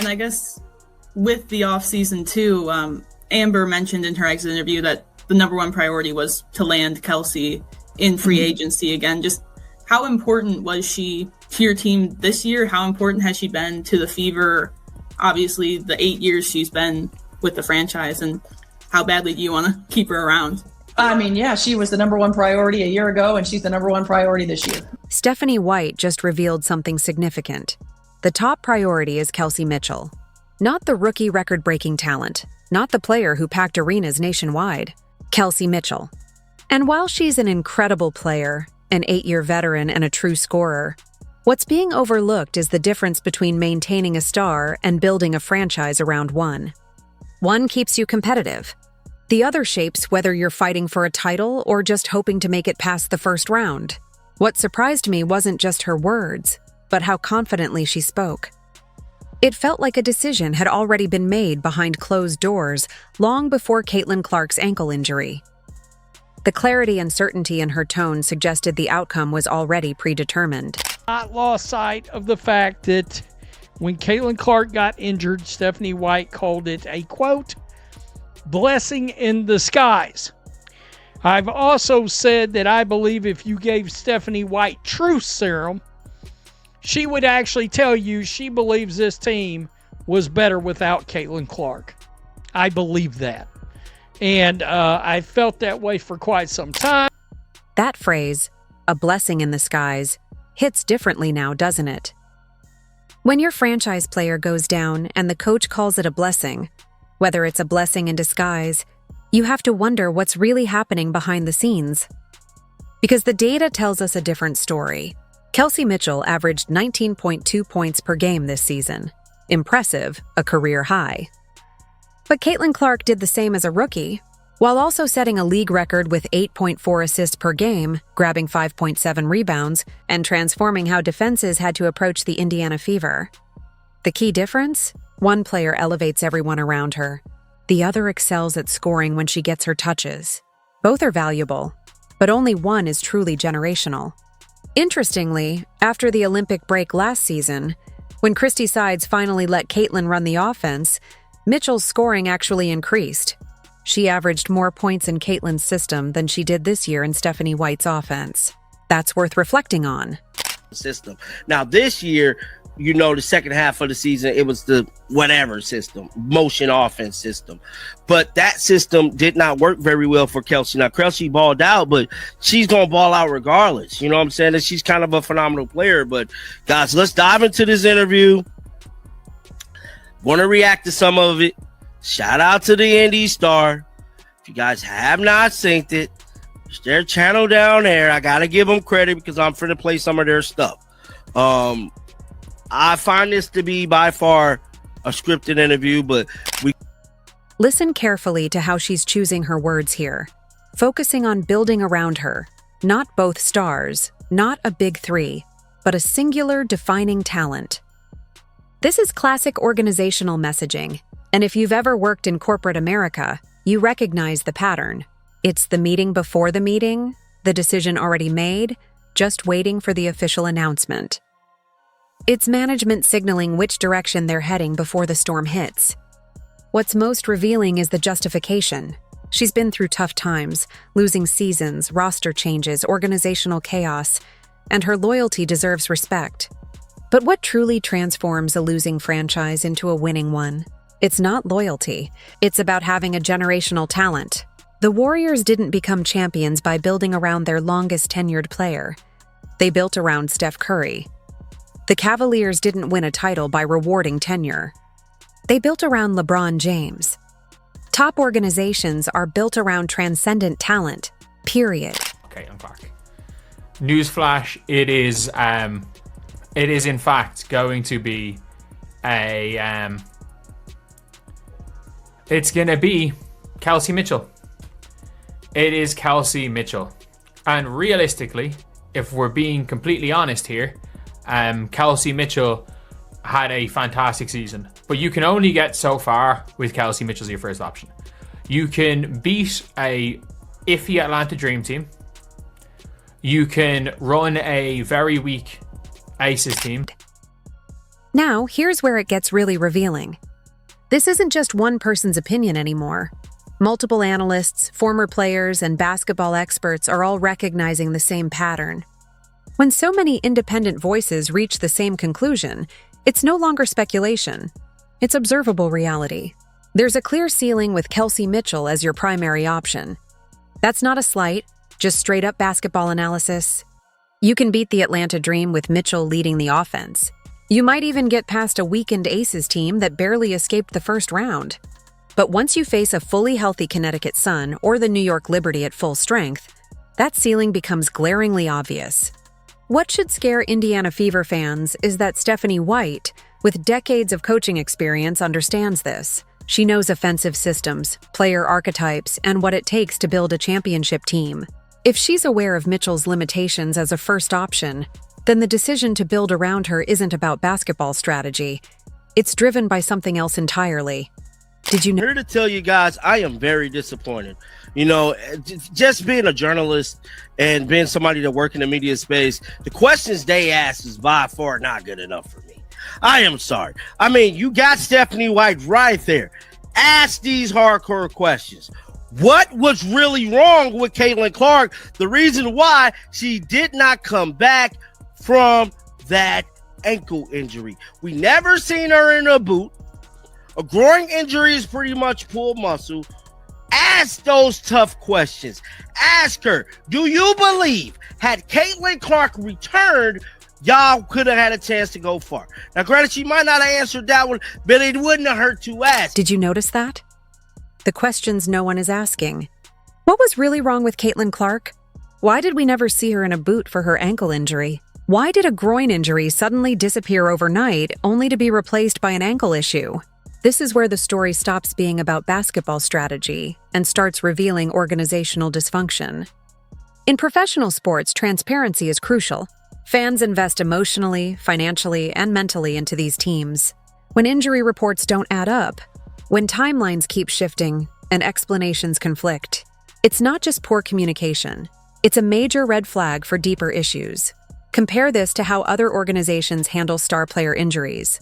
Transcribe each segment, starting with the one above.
And I guess with the offseason too, Amber mentioned in her exit interview that the number one priority was to land Kelsey in free agency again. Just how important was she to your team this year? How important has she been to the Fever? Obviously, the 8 years she's been with the franchise, and how badly do you want to keep her around? I mean, yeah, she was the number one priority a year ago, and she's the number one priority this year. Stephanie White just revealed something significant. The top priority is Kelsey Mitchell. Not the rookie record-breaking talent, not the player who packed arenas nationwide. Kelsey Mitchell. And while she's an incredible player, an 8-year veteran and a true scorer, what's being overlooked is the difference between maintaining a star and building a franchise around one. One keeps you competitive. The other shapes whether you're fighting for a title or just hoping to make it past the first round. What surprised me wasn't just her words, but how confidently she spoke. It felt like a decision had already been made behind closed doors long before Caitlin Clark's ankle injury. The clarity and certainty in her tone suggested the outcome was already predetermined. Not lost sight of the fact that when Caitlin Clark got injured, Stephanie White called it a, quote, blessing in disguise. I've also said that I believe if you gave Stephanie White truth serum, she would actually tell you she believes this team was better without Caitlin Clark. I believe that. And I felt that way for quite some time. That phrase, a blessing in the skies, hits differently now, doesn't it? When your franchise player goes down and the coach calls it a blessing, whether it's a blessing in disguise, you have to wonder what's really happening behind the scenes. Because the data tells us a different story. Kelsey Mitchell averaged 19.2 points per game this season. Impressive, a career high. But Caitlin Clark did the same as a rookie, while also setting a league record with 8.4 assists per game, grabbing 5.7 rebounds, and transforming how defenses had to approach the Indiana Fever. The key difference? One player elevates everyone around her. The other excels at scoring when she gets her touches. Both are valuable, but only one is truly generational. Interestingly, after the Olympic break last season, when Christy Sides finally let Caitlin run the offense, Mitchell's scoring actually increased. She averaged more points in Caitlin's system than she did this year in Stephanie White's offense. That's worth reflecting on. System. Now this year, the second half of the season, it was the whatever system, motion offense system. But that system did not work very well for Kelsey. Now, Kelsey balled out, but she's going to ball out regardless. You know what I'm saying? And she's kind of a phenomenal player. But, guys, let's dive into this interview. Want to react to some of it. Shout out to the Indie Star. If you guys have not synced it, it's their channel down there. I got to give them credit because I'm finna play some of their stuff. I find this to be by far a scripted interview, but Listen carefully to how she's choosing her words here, focusing on building around her, not both stars, not a big three, but a singular defining talent. This is classic organizational messaging, and if you've ever worked in corporate America, you recognize the pattern. It's the meeting before the meeting, the decision already made, just waiting for the official announcement. It's management signaling which direction they're heading before the storm hits. What's most revealing is the justification. She's been through tough times, losing seasons, roster changes, organizational chaos, and her loyalty deserves respect. But what truly transforms a losing franchise into a winning one? It's not loyalty. It's about having a generational talent. The Warriors didn't become champions by building around their longest tenured player. They built around Steph Curry. The Cavaliers didn't win a title by rewarding tenure. They built around LeBron James. Top organizations are built around transcendent talent, period. Okay, I'm back. Newsflash, it is in fact going to be it's going to be Kelsey Mitchell. It is Kelsey Mitchell. And realistically, if we're being completely honest here, Kelsey Mitchell had a fantastic season, but you can only get so far with Kelsey Mitchell as your first option. You can beat a iffy Atlanta Dream team. You can run a very weak Aces team. Now, here's where it gets really revealing. This isn't just one person's opinion anymore. Multiple analysts, former players, and basketball experts are all recognizing the same pattern. When so many independent voices reach the same conclusion, it's no longer speculation. It's observable reality. There's a clear ceiling with Kelsey Mitchell as your primary option. That's not a slight, just straight-up basketball analysis. You can beat the Atlanta Dream with Mitchell leading the offense. You might even get past a weakened Aces team that barely escaped the first round. But once you face a fully healthy Connecticut Sun or the New York Liberty at full strength, that ceiling becomes glaringly obvious. What should scare Indiana Fever fans is that Stephanie White, with decades of coaching experience, understands this. She knows offensive systems, player archetypes, and what it takes to build a championship team. If she's aware of Mitchell's limitations as a first option, then the decision to build around her isn't about basketball strategy. It's driven by something else entirely. Did you know? I'm here to tell you guys, I am very disappointed. You know, just being a journalist and being somebody that work in the media space, the questions they ask is by far not good enough for me. I am sorry. I mean, you got Stephanie White right there. Ask these hardcore questions. What was really wrong with Caitlin Clark? The reason why she did not come back from that ankle injury. We never seen her in a boot. A groin injury is pretty much pulled muscle. Ask those tough questions. Ask her, do you believe had Caitlin Clark returned, y'all could have had a chance to go far? Now, granted, she might not have answered that one, but it wouldn't have hurt to ask. Did you notice that? The questions no one is asking. What was really wrong with Caitlin Clark? Why did we never see her in a boot for her ankle injury? Why did a groin injury suddenly disappear overnight only to be replaced by an ankle issue? This is where the story stops being about basketball strategy and starts revealing organizational dysfunction. In professional sports, transparency is crucial. Fans invest emotionally, financially, and mentally into these teams. When injury reports don't add up, when timelines keep shifting and explanations conflict, it's not just poor communication. It's a major red flag for deeper issues. Compare this to how other organizations handle star player injuries.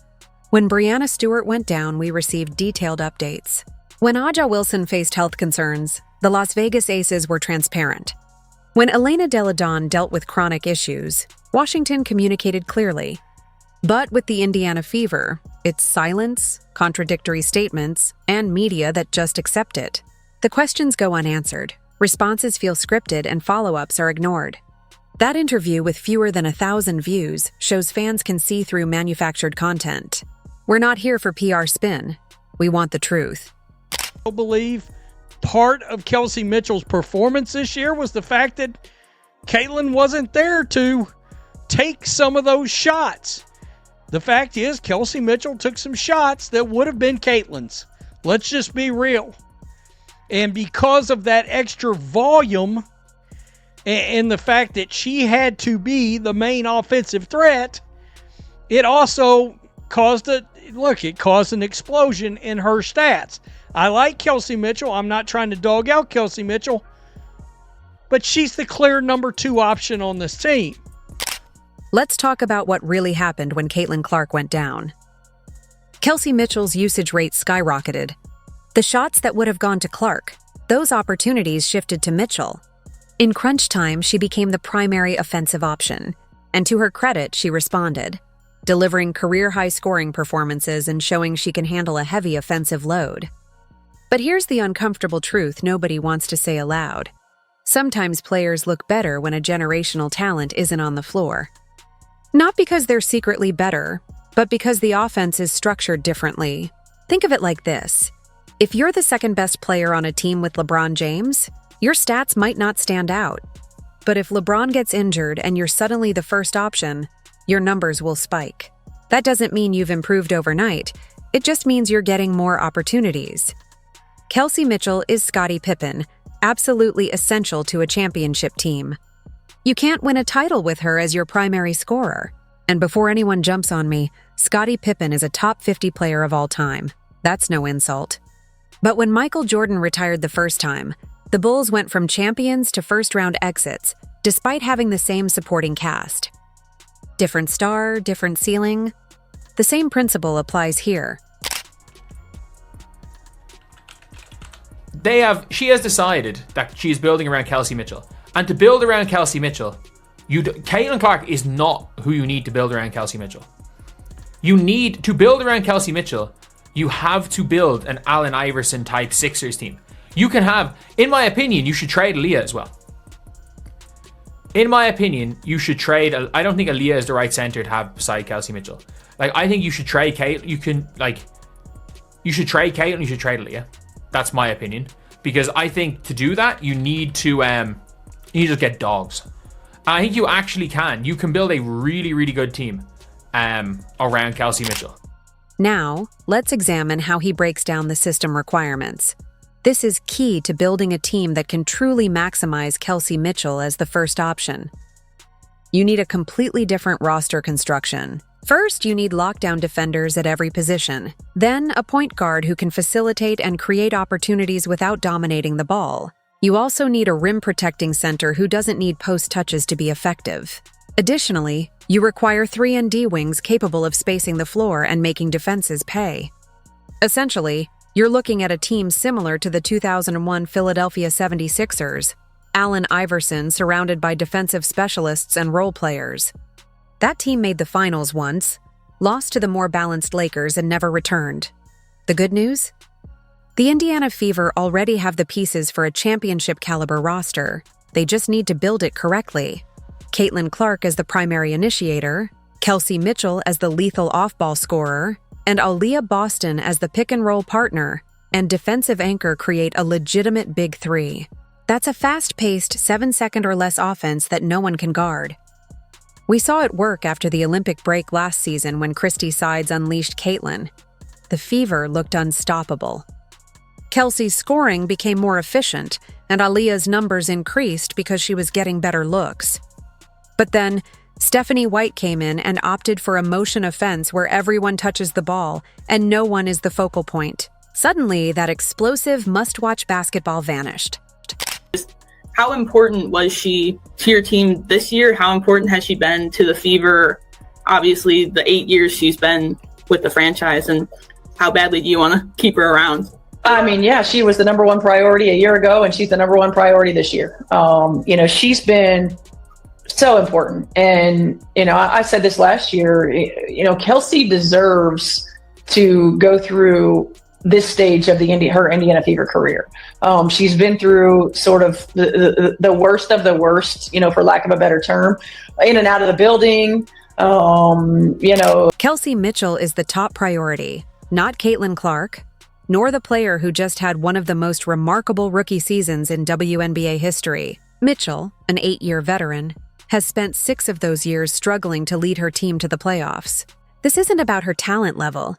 When Breanna Stewart went down, we received detailed updates. When Aja Wilson faced health concerns, the Las Vegas Aces were transparent. When Elena Delle Donne dealt with chronic issues, Washington communicated clearly. But with the Indiana Fever, it's silence, contradictory statements, and media that just accept it. The questions go unanswered, responses feel scripted, and follow-ups are ignored. That interview with fewer than 1,000 views shows fans can see through manufactured content. We're not here for PR spin. We want the truth. I believe part of Kelsey Mitchell's performance this year was the fact that Caitlin wasn't there to take some of those shots. The fact is, Kelsey Mitchell took some shots that would have been Caitlin's. Let's just be real. And because of that extra volume and the fact that she had to be the main offensive threat, it also caused an explosion in her stats. I like Kelsey Mitchell. I'm not trying to dog out Kelsey Mitchell, but she's the clear number 2 option on this team. Let's talk about what really happened when Caitlin Clark went down. Kelsey Mitchell's usage rate skyrocketed. The shots that would have gone to Clark, those opportunities shifted to Mitchell. In crunch time, she became the primary offensive option, and to her credit, she responded, delivering career-high scoring performances and showing she can handle a heavy offensive load. But here's the uncomfortable truth nobody wants to say aloud. Sometimes players look better when a generational talent isn't on the floor. Not because they're secretly better, but because the offense is structured differently. Think of it like this. If you're the second best player on a team with LeBron James, your stats might not stand out. But if LeBron gets injured and you're suddenly the first option, your numbers will spike. That doesn't mean you've improved overnight. It just means you're getting more opportunities. Kelsey Mitchell is Scottie Pippen, absolutely essential to a championship team. You can't win a title with her as your primary scorer. And before anyone jumps on me, Scottie Pippen is a top 50 player of all time. That's no insult. But when Michael Jordan retired the first time, the Bulls went from champions to first-round exits, despite having the same supporting cast. Different star, different ceiling. The same principle applies here. She has decided that she's building around Kelsey Mitchell. And to build around Kelsey Mitchell, Caitlin Clark is not who you need to build around Kelsey Mitchell. You need to build around Kelsey Mitchell. You have to build an Allen Iverson type Sixers team. You can have, in my opinion, you should trade Aaliyah as well. In my opinion, you should trade. I don't think Aaliyah is the right center to have beside Kelsey Mitchell. Like, I think you should trade Kate. You should trade Caitlin. You should trade Aaliyah. That's my opinion, because I think to do that you need to just get dogs. And I think you actually can. You can build a really, really good team around Kelsey Mitchell. Now, let's examine how he breaks down the system requirements. This is key to building a team that can truly maximize Kelsey Mitchell as the first option. You need a completely different roster construction. First, you need lockdown defenders at every position. Then, a point guard who can facilitate and create opportunities without dominating the ball. You also need a rim-protecting center who doesn't need post touches to be effective. Additionally, you require 3-and-D wings capable of spacing the floor and making defenses pay. Essentially, you're looking at a team similar to the 2001 Philadelphia 76ers, Allen Iverson surrounded by defensive specialists and role players. That team made the finals once, lost to the more balanced Lakers, and never returned. The good news? The Indiana Fever already have the pieces for a championship-caliber roster. They just need to build it correctly. Caitlin Clark as the primary initiator, Kelsey Mitchell as the lethal off-ball scorer, and Aaliyah Boston as the pick-and-roll partner and defensive anchor create a legitimate big three. That's a fast-paced 7-second or less offense that no one can guard. We saw it work after the Olympic break last season when Christie Sides unleashed Caitlin. The Fever looked unstoppable. Kelsey's scoring became more efficient, and Aaliyah's numbers increased because she was getting better looks. But then, Stephanie White came in and opted for a motion offense where everyone touches the ball and no one is the focal point. Suddenly, that explosive must-watch basketball vanished. How important was she to your team this year? How important has she been to the Fever? Obviously, the 8 years she's been with the franchise, and how badly do you want to keep her around? I mean, yeah, she was the number one priority a year ago, and she's the number one priority this year. She's been so important. And, I said this last year, Kelsey deserves to go through this stage of her Indiana Fever career. She's been through sort of the worst of the worst, for lack of a better term, in and out of the building. Kelsey Mitchell is the top priority, not Caitlin Clark, nor the player who just had one of the most remarkable rookie seasons in WNBA history. Mitchell, an 8-year veteran, has spent 6 of those years struggling to lead her team to the playoffs. This isn't about her talent level.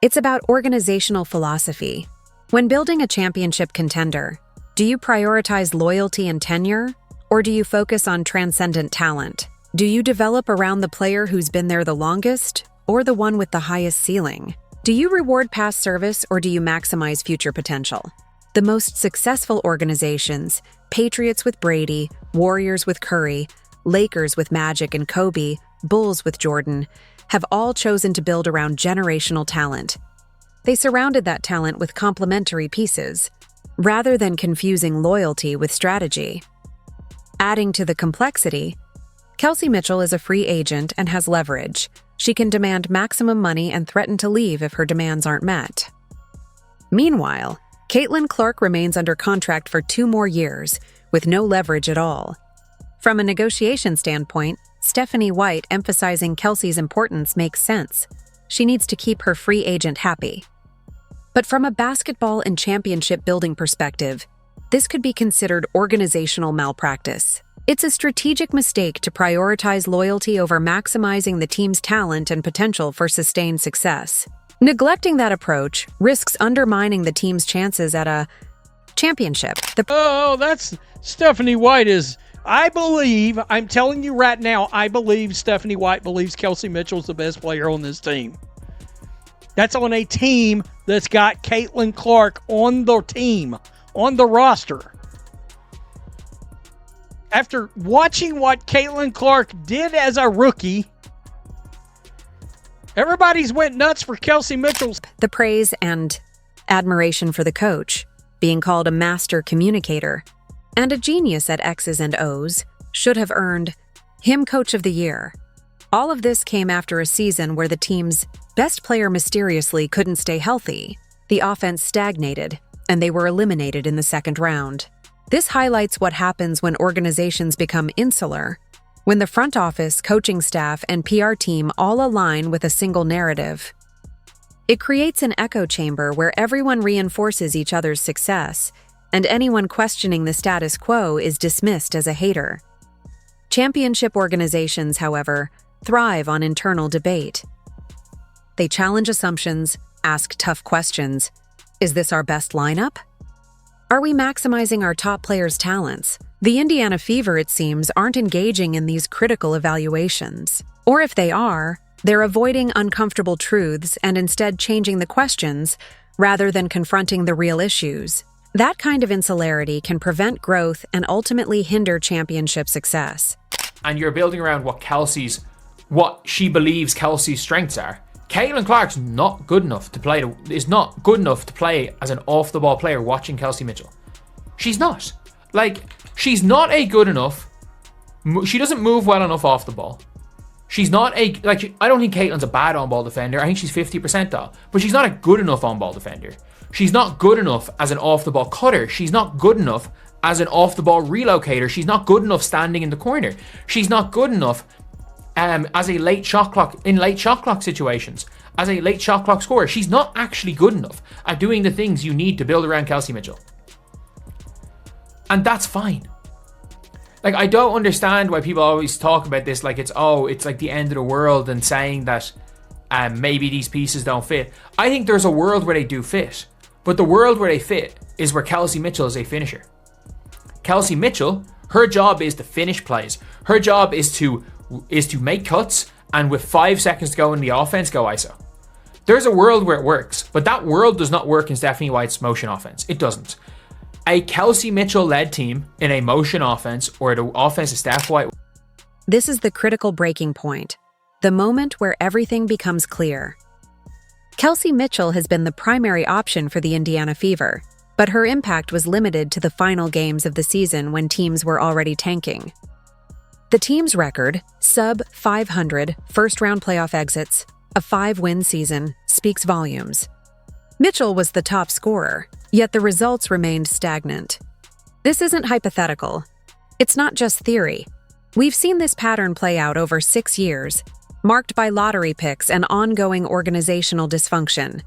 It's about organizational philosophy. When building a championship contender, do you prioritize loyalty and tenure, or do you focus on transcendent talent? Do you develop around the player who's been there the longest, or the one with the highest ceiling? Do you reward past service, or do you maximize future potential? The most successful organizations, Patriots with Brady, Warriors with Curry, Lakers with Magic and Kobe, Bulls with Jordan, have all chosen to build around generational talent. They surrounded that talent with complementary pieces, rather than confusing loyalty with strategy. Adding to the complexity, Kelsey Mitchell is a free agent and has leverage. She can demand maximum money and threaten to leave if her demands aren't met. Meanwhile, Caitlin Clark remains under contract for 2 more years, with no leverage at all. From a negotiation standpoint, Stephanie White emphasizing Kelsey's importance makes sense. She needs to keep her free agent happy. But from a basketball and championship building perspective, this could be considered organizational malpractice. It's a strategic mistake to prioritize loyalty over maximizing the team's talent and potential for sustained success. Neglecting that approach risks undermining the team's chances at a championship. That's Stephanie White is... I'm telling you right now, I believe Stephanie White believes Kelsey Mitchell's the best player on this team. That's on a team that's got Caitlin Clark on the team, on the roster. After watching what Caitlin Clark did as a rookie, Everybody's went nuts for Kelsey Mitchell's. The praise and admiration for the coach, being called a master communicator and a genius at X's and O's, should have earned him Coach of the Year. All of this came after a season where the team's best player mysteriously couldn't stay healthy. The offense stagnated, and they were eliminated in the second round. This highlights what happens when organizations become insular, when the front office, coaching staff, and PR team all align with a single narrative. It creates an echo chamber where everyone reinforces each other's success, and anyone questioning the status quo is dismissed as a hater. Championship organizations, however, thrive on internal debate. They challenge assumptions, ask tough questions. Is this our best lineup? Are we maximizing our top players' talents? The Indiana Fever, it seems, aren't engaging in these critical evaluations. Or if they are, they're avoiding uncomfortable truths and instead changing the questions rather than confronting the real issues. That kind of insularity can prevent growth and ultimately hinder championship success. And you're building around what she believes Kelsey's strengths are. Caitlin Clark's not good enough to play. Is not good enough to play as an off-the-ball player watching Kelsey Mitchell. She's not. She's not a good enough. She doesn't move well enough off the ball. She's not I don't think Caitlin's a bad on-ball defender. I think she's 50 percentile, but she's not a good enough on-ball defender. She's not good enough as an off-the-ball cutter. She's not good enough as an off-the-ball relocator. She's not good enough standing in the corner. She's not good enough as a late shot clock situations, as a late shot clock scorer. She's not actually good enough at doing the things you need to build around Kelsey Mitchell. And that's fine. I don't understand why people always talk about this like it's like the end of the world and saying that maybe these pieces don't fit. I think there's a world where they do fit, but the world where they fit is where Kelsey Mitchell is a finisher. Kelsey Mitchell, her job is to finish plays. Her job is to make cuts, and with 5 seconds to go in the offense, go ISO. There's a world where it works, but that world does not work in Stephanie White's motion offense. It doesn't. A Kelsey Mitchell-led team in a motion offense or the offense of Steph White. This is the critical breaking point, the moment where everything becomes clear. Kelsey Mitchell has been the primary option for the Indiana Fever, but her impact was limited to the final games of the season when teams were already tanking. The team's record, sub-500 first-round playoff exits, a 5-win season, speaks volumes. Mitchell was the top scorer, yet the results remained stagnant. This isn't hypothetical. It's not just theory. We've seen this pattern play out over 6 years, marked by lottery picks and ongoing organizational dysfunction.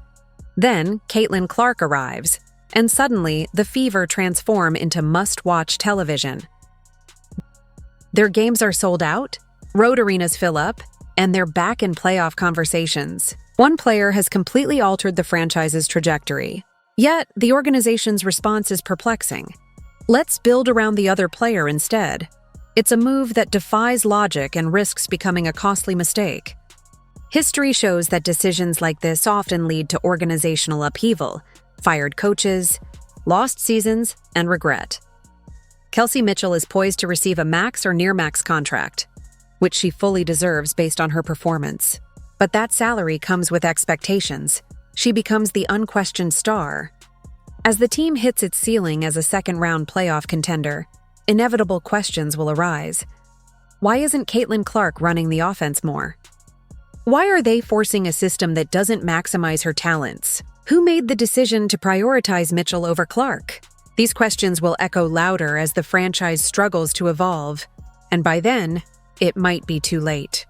Then, Caitlin Clark arrives, and suddenly the Fever transform into must-watch television. Their games are sold out, road arenas fill up, and they're back in playoff conversations. One player has completely altered the franchise's trajectory. Yet, the organization's response is perplexing. Let's build around the other player instead. It's a move that defies logic and risks becoming a costly mistake. History shows that decisions like this often lead to organizational upheaval, fired coaches, lost seasons, and regret. Kelsey Mitchell is poised to receive a max or near-max contract, which she fully deserves based on her performance. But that salary comes with expectations. She becomes the unquestioned star. As the team hits its ceiling as a second-round playoff contender, inevitable questions will arise. Why isn't Caitlin Clark running the offense more? Why are they forcing a system that doesn't maximize her talents? Who made the decision to prioritize Mitchell over Clark? These questions will echo louder as the franchise struggles to evolve, and by then, it might be too late.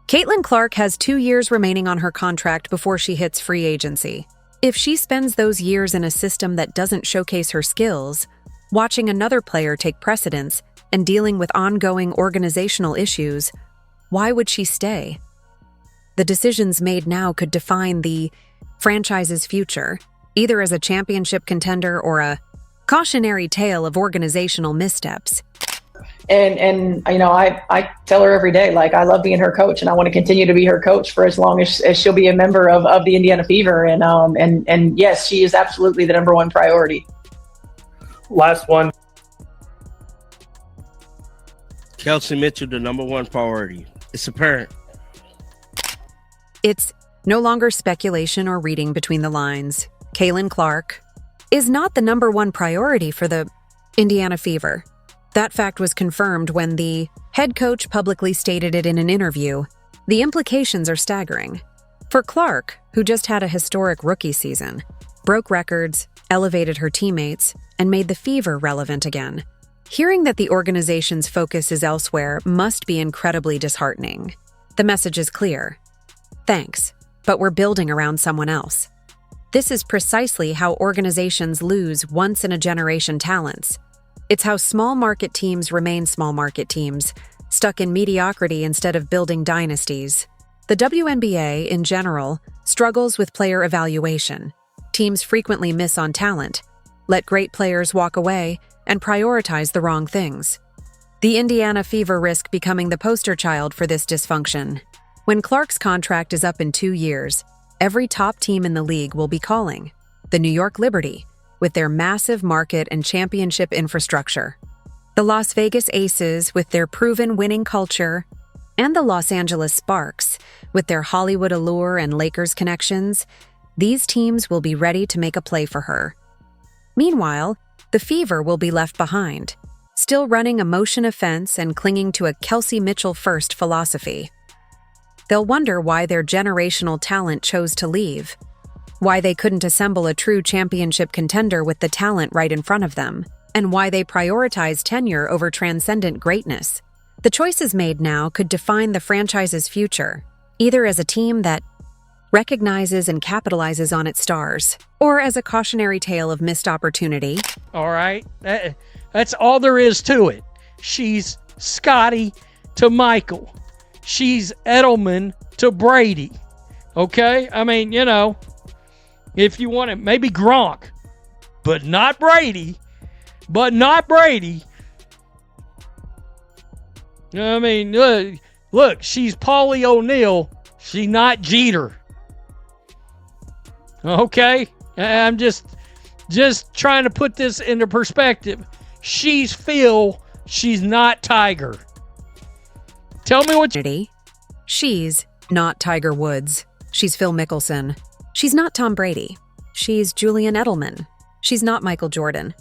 Caitlin Clark has 2 years remaining on her contract before she hits free agency. If she spends those years in a system that doesn't showcase her skills, watching another player take precedence, and dealing with ongoing organizational issues, why would she stay? The decisions made now could define the franchise's future, either as a championship contender or a cautionary tale of organizational missteps. And I tell her every day, I love being her coach, and I want to continue to be her coach for as long as she'll be a member of the Indiana Fever. And yes, she is absolutely the number one priority. Last one. Kelsey Mitchell, the number one priority. It's apparent. It's no longer speculation or reading between the lines. Caitlin Clark is not the number one priority for the Indiana Fever. That fact was confirmed when the head coach publicly stated it in an interview. The implications are staggering. For Clark, who just had a historic rookie season, broke records, elevated her teammates, and made the Fever relevant again, hearing that the organization's focus is elsewhere must be incredibly disheartening. The message is clear. Thanks, but we're building around someone else. This is precisely how organizations lose once-in-a-generation talents. It's how small market teams remain small market teams, stuck in mediocrity instead of building dynasties. The WNBA, in general, struggles with player evaluation. Teams frequently miss on talent, let great players walk away, and prioritize the wrong things. The Indiana Fever risk becoming the poster child for this dysfunction. When Clark's contract is up in 2 years, every top team in the league will be calling. The New York Liberty, with their massive market and championship infrastructure. The Las Vegas Aces, with their proven winning culture. And the Los Angeles Sparks, with their Hollywood allure and Lakers connections. These teams will be ready to make a play for her. Meanwhile, the Fever will be left behind, still running a motion offense and clinging to a Kelsey Mitchell-first philosophy. They'll wonder why their generational talent chose to leave, why they couldn't assemble a true championship contender with the talent right in front of them, and why they prioritize tenure over transcendent greatness. The choices made now could define the franchise's future, either as a team that recognizes and capitalizes on its stars, or as a cautionary tale of missed opportunity. All right, that's all there is to it. She's Scotty to Michael. She's Edelman to Brady. Okay? I mean, you know, if you want it, maybe Gronk, but not Brady. But not Brady. I mean, look, she's Paulie O'Neill. She's not Jeter. Okay? I'm just trying to put this into perspective. She's Phil. She's not Tiger. Tell me what She's not Tiger Woods. She's Phil Mickelson. She's not Tom Brady. She's Julian Edelman. She's not Michael Jordan.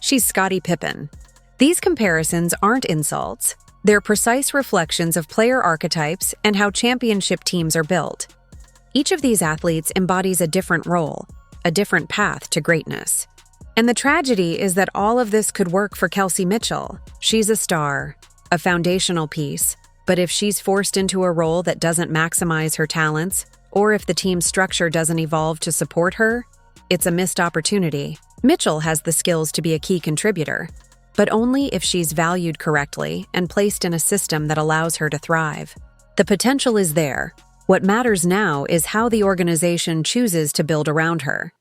She's Scottie Pippen. These comparisons aren't insults. They're precise reflections of player archetypes and how championship teams are built. Each of these athletes embodies a different role, a different path to greatness. And the tragedy is that all of this could work for Kelsey Mitchell. She's a star, a foundational piece, but if she's forced into a role that doesn't maximize her talents, or if the team's structure doesn't evolve to support her, it's a missed opportunity. Mitchell has the skills to be a key contributor, but only if she's valued correctly and placed in a system that allows her to thrive. The potential is there. What matters now is how the organization chooses to build around her.